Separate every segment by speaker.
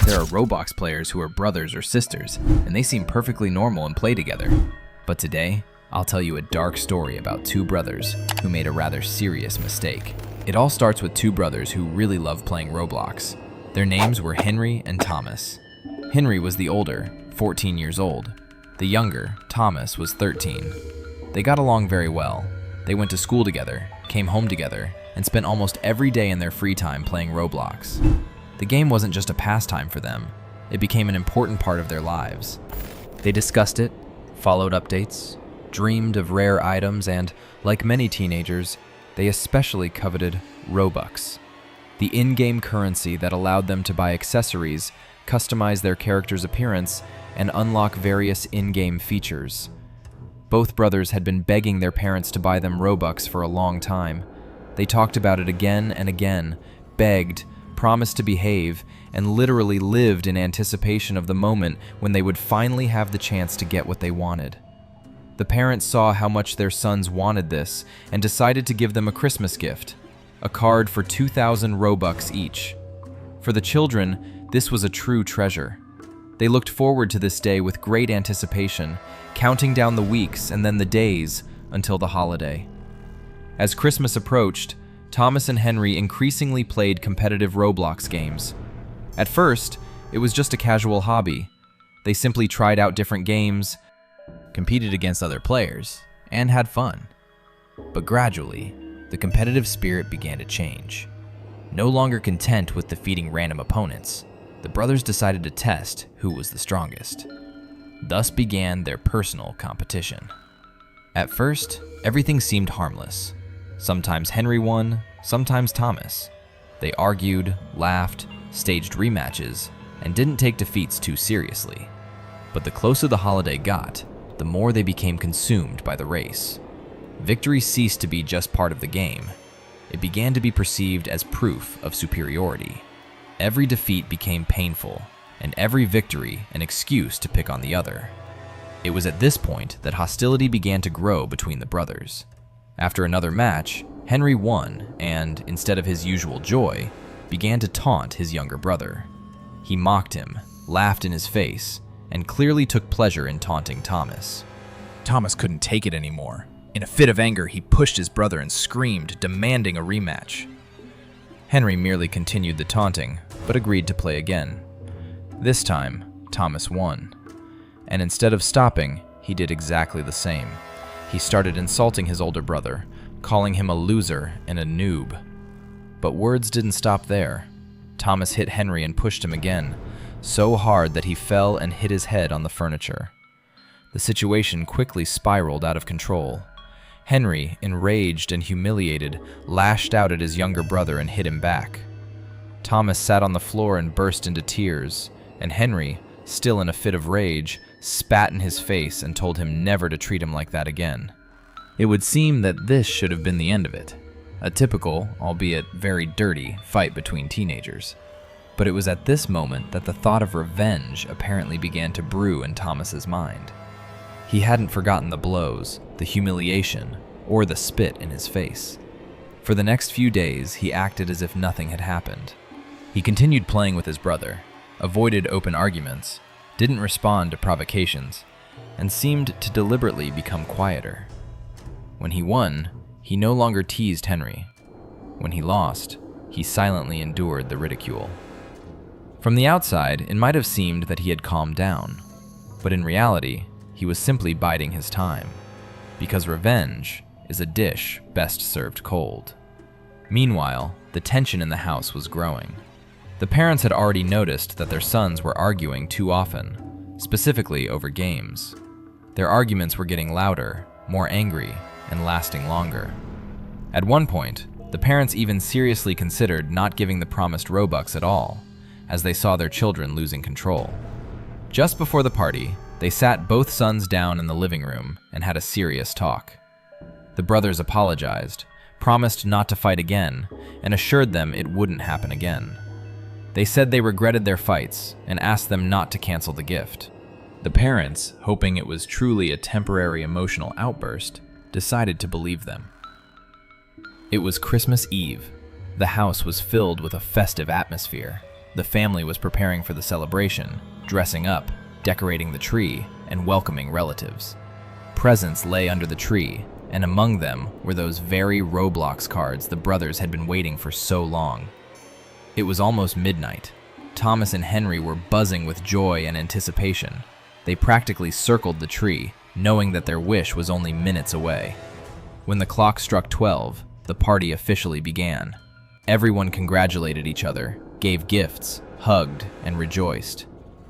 Speaker 1: There are Roblox players who are brothers or sisters, and they seem perfectly normal and play together. But today, I'll tell you a dark story about two brothers who made a rather serious mistake. It all starts with two brothers who really love playing Roblox. Their names were Henry and Thomas. Henry was the older, 14 years old. The younger, Thomas, was 13. They got along very well. They went to school together, came home together, and spent almost every day in their free time playing Roblox. The game wasn't just a pastime for them, it became an important part of their lives. They discussed it, followed updates, dreamed of rare items, and, like many teenagers, they especially coveted Robux, the in-game currency that allowed them to buy accessories, customize their character's appearance, and unlock various in-game features. Both brothers had been begging their parents to buy them Robux for a long time. They talked about it again and again, begged, promised to behave, and literally lived in anticipation of the moment when they would finally have the chance to get what they wanted. The parents saw how much their sons wanted this and decided to give them a Christmas gift, a card for 2,000 Robux each. For the children, this was a true treasure. They looked forward to this day with great anticipation, counting down the weeks and then the days until the holiday. As Christmas approached, Thomas and Henry increasingly played competitive Roblox games. At first, it was just a casual hobby. They simply tried out different games, competed against other players, and had fun. But gradually, the competitive spirit began to change. No longer content with defeating random opponents, the brothers decided to test who was the strongest. Thus began their personal competition. At first, everything seemed harmless. Sometimes Henry won, sometimes Thomas. They argued, laughed, staged rematches, and didn't take defeats too seriously. But the closer the holiday got, the more they became consumed by the race. Victory ceased to be just part of the game. It began to be perceived as proof of superiority. Every defeat became painful, and every victory an excuse to pick on the other. It was at this point that hostility began to grow between the brothers. After another match, Henry won and, instead of his usual joy, began to taunt his younger brother. He mocked him, laughed in his face, and clearly took pleasure in taunting Thomas. Thomas couldn't take it anymore. In a fit of anger, he pushed his brother and screamed, demanding a rematch. Henry merely continued the taunting, but agreed to play again. This time, Thomas won. And instead of stopping, he did exactly the same. He started insulting his older brother, calling him a loser and a noob. But words didn't stop there. Thomas hit Henry and pushed him again, so hard that he fell and hit his head on the furniture. The situation quickly spiraled out of control. Henry, enraged and humiliated, lashed out at his younger brother and hit him back. Thomas sat on the floor and burst into tears, and Henry, still in a fit of rage, spat in his face and told him never to treat him like that again. It would seem that this should have been the end of it. A typical, albeit very dirty, fight between teenagers. But it was at this moment that the thought of revenge apparently began to brew in Thomas's mind. He hadn't forgotten the blows, the humiliation, or the spit in his face. For the next few days, he acted as if nothing had happened. He continued playing with his brother, avoided open arguments, didn't respond to provocations, and seemed to deliberately become quieter. When he won, he no longer teased Henry. When he lost, he silently endured the ridicule. From the outside, it might have seemed that he had calmed down, but in reality, he was simply biding his time, because revenge is a dish best served cold. Meanwhile, the tension in the house was growing. The parents had already noticed that their sons were arguing too often, specifically over games. Their arguments were getting louder, more angry, and lasting longer. At one point, the parents even seriously considered not giving the promised Robux at all, as they saw their children losing control. Just before the party, they sat both sons down in the living room and had a serious talk. The brothers apologized, promised not to fight again, and assured them it wouldn't happen again. They said they regretted their fights and asked them not to cancel the gift. The parents, hoping it was truly a temporary emotional outburst, decided to believe them. It was Christmas Eve. The house was filled with a festive atmosphere. The family was preparing for the celebration, dressing up, decorating the tree, and welcoming relatives. Presents lay under the tree, and among them were those very Roblox cards the brothers had been waiting for so long. It was almost midnight. Thomas and Henry were buzzing with joy and anticipation. They practically circled the tree, knowing that their wish was only minutes away. When the clock struck 12, the party officially began. Everyone congratulated each other, gave gifts, hugged, and rejoiced.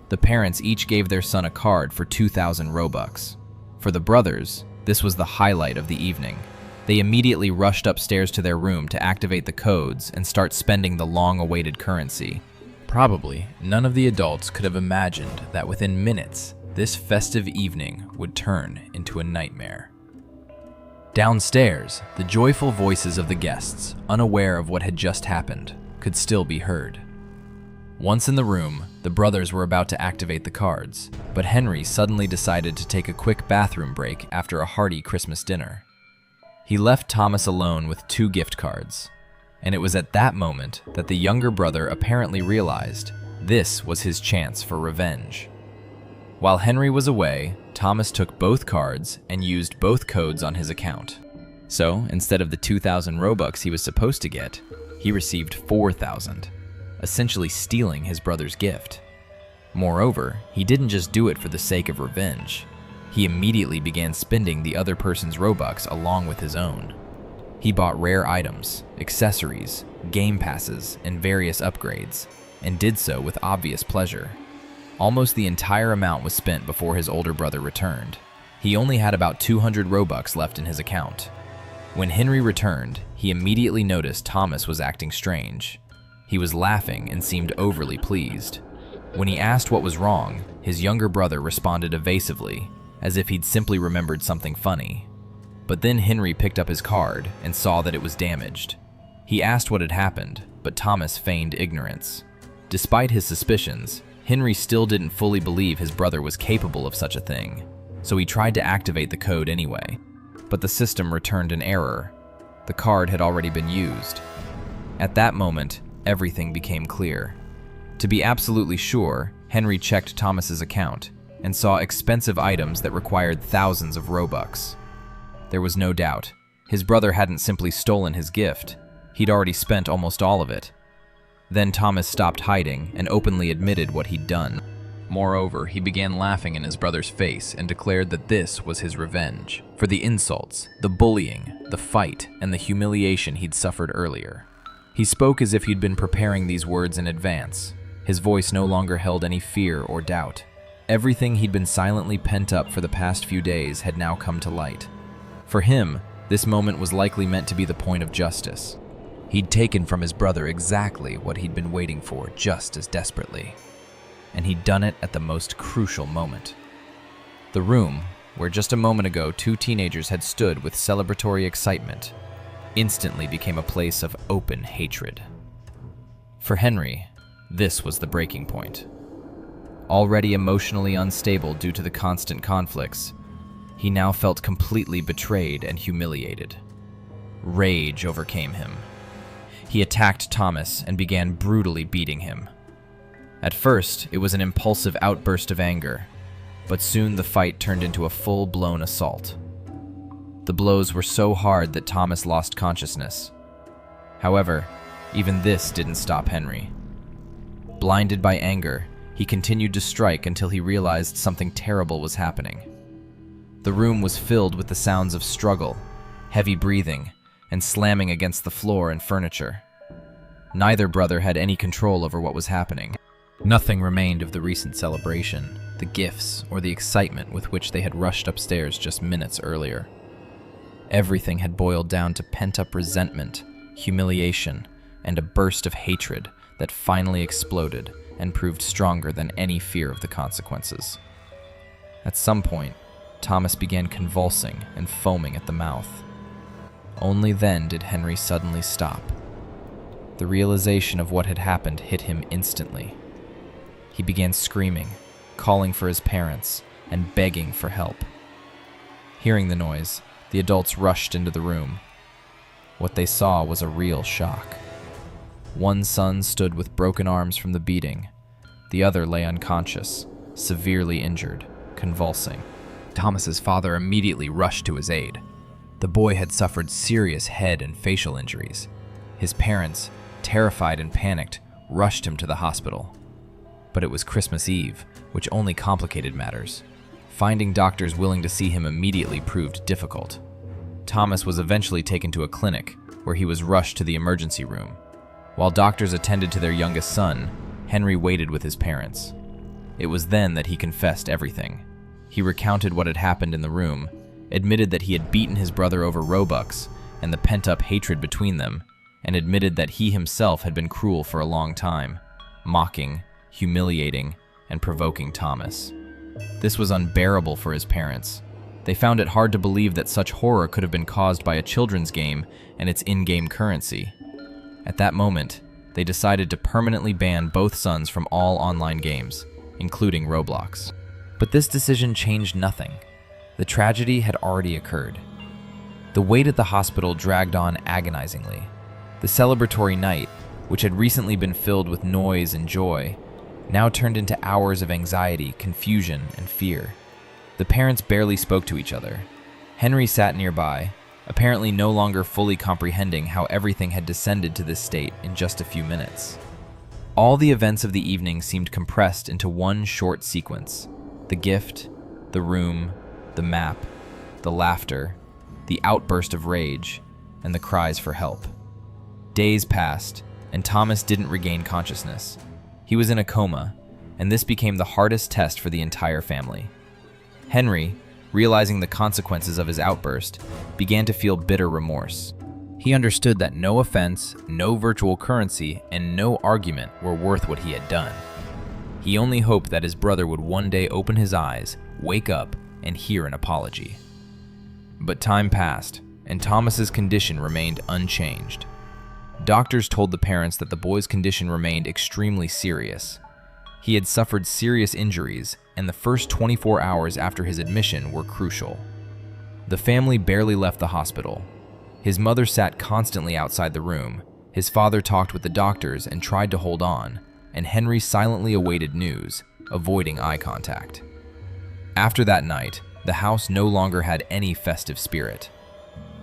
Speaker 1: The parents each gave their son a card for 2,000 Robux. For the brothers, this was the highlight of the evening. They immediately rushed upstairs to their room to activate the codes and start spending the long-awaited currency. Probably none of the adults could have imagined that within minutes, this festive evening would turn into a nightmare. Downstairs, the joyful voices of the guests, unaware of what had just happened, could still be heard. Once in the room, the brothers were about to activate the cards, but Henry suddenly decided to take a quick bathroom break after a hearty Christmas dinner. He left Thomas alone with 2 gift cards, and it was at that moment that the younger brother apparently realized this was his chance for revenge. While Henry was away, Thomas took both cards and used both codes on his account. So, instead of the 2,000 Robux he was supposed to get, he received 4,000, essentially stealing his brother's gift. Moreover, he didn't just do it for the sake of revenge. He immediately began spending the other person's Robux along with his own. He bought rare items, accessories, game passes, and various upgrades, and did so with obvious pleasure. Almost the entire amount was spent before his older brother returned. He only had about 200 Robux left in his account. When Henry returned, he immediately noticed Thomas was acting strange. He was laughing and seemed overly pleased. When he asked what was wrong, his younger brother responded evasively, as if he'd simply remembered something funny. But then Henry picked up his card and saw that it was damaged. He asked what had happened, but Thomas feigned ignorance. Despite his suspicions, Henry still didn't fully believe his brother was capable of such a thing, so he tried to activate the code anyway. But the system returned an error. The card had already been used. At that moment, everything became clear. To be absolutely sure, Henry checked Thomas's account and saw expensive items that required thousands of Robux. There was no doubt. His brother hadn't simply stolen his gift. He'd already spent almost all of it. Then Thomas stopped hiding and openly admitted what he'd done. Moreover, he began laughing in his brother's face and declared that this was his revenge for the insults, the bullying, the fight, and the humiliation he'd suffered earlier. He spoke as if he'd been preparing these words in advance. His voice no longer held any fear or doubt. Everything he'd been silently pent up for the past few days had now come to light. For him, this moment was likely meant to be the point of justice. He'd taken from his brother exactly what he'd been waiting for just as desperately. And he'd done it at the most crucial moment. The room, where just a moment ago 2 teenagers had stood with celebratory excitement, instantly became a place of open hatred. For Henry, this was the breaking point. Already emotionally unstable due to the constant conflicts, he now felt completely betrayed and humiliated. Rage overcame him. He attacked Thomas and began brutally beating him. At first, it was an impulsive outburst of anger, but soon the fight turned into a full-blown assault. The blows were so hard that Thomas lost consciousness. However, even this didn't stop Henry. Blinded by anger, he continued to strike until he realized something terrible was happening. The room was filled with the sounds of struggle, heavy breathing, and slamming against the floor and furniture. Neither brother had any control over what was happening. Nothing remained of the recent celebration, the gifts, or the excitement with which they had rushed upstairs just minutes earlier. Everything had boiled down to pent-up resentment, humiliation, and a burst of hatred that finally exploded and proved stronger than any fear of the consequences. At some point, Thomas began convulsing and foaming at the mouth. Only then did Henry suddenly stop. The realization of what had happened hit him instantly. He began screaming, calling for his parents, and begging for help. Hearing the noise, the adults rushed into the room. What they saw was a real shock. One son stood with broken arms from the beating. The other lay unconscious, severely injured, convulsing. Thomas's father immediately rushed to his aid. The boy had suffered serious head and facial injuries. His parents, terrified and panicked, rushed him to the hospital. But it was Christmas Eve, which only complicated matters. Finding doctors willing to see him immediately proved difficult. Thomas was eventually taken to a clinic, where he was rushed to the emergency room. While doctors attended to their youngest son, Henry waited with his parents. It was then that he confessed everything. He recounted what had happened in the room, admitted that he had beaten his brother over Robux and the pent-up hatred between them, and admitted that he himself had been cruel for a long time, mocking, humiliating, and provoking Thomas. This was unbearable for his parents. They found it hard to believe that such horror could have been caused by a children's game and its in-game currency. At that moment, they decided to permanently ban both sons from all online games, including Roblox. But this decision changed nothing. The tragedy had already occurred. The wait at the hospital dragged on agonizingly. The celebratory night, which had recently been filled with noise and joy, now turned into hours of anxiety, confusion, and fear. The parents barely spoke to each other. Henry sat nearby, apparently no longer fully comprehending how everything had descended to this state in just a few minutes. All the events of the evening seemed compressed into one short sequence: the gift, the room, the map, the laughter, the outburst of rage, and the cries for help. Days passed, and Thomas didn't regain consciousness. He was in a coma, and this became the hardest test for the entire family. Henry, realizing the consequences of his outburst, began to feel bitter remorse. He understood that no offense, no virtual currency, and no argument were worth what he had done. He only hoped that his brother would one day open his eyes, wake up, and hear an apology. But time passed, and Thomas's condition remained unchanged. Doctors told the parents that the boy's condition remained extremely serious. He had suffered serious injuries, and the first 24 hours after his admission were crucial. The family barely left the hospital. His mother sat constantly outside the room, his father talked with the doctors and tried to hold on, and Henry silently awaited news, avoiding eye contact. After that night, the house no longer had any festive spirit.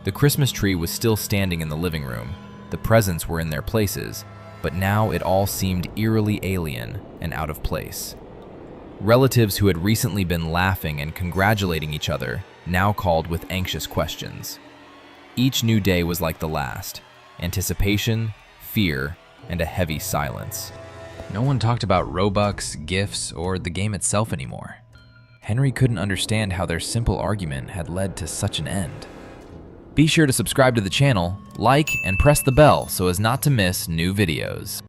Speaker 1: The Christmas tree was still standing in the living room, the presents were in their places, but now it all seemed eerily alien and out of place. Relatives who had recently been laughing and congratulating each other now called with anxious questions. Each new day was like the last: anticipation, fear, and a heavy silence. No one talked about Robux, gifts, or the game itself anymore. Henry couldn't understand how their simple argument had led to such an end. Be sure to subscribe to the channel, like, and press the bell so as not to miss new videos.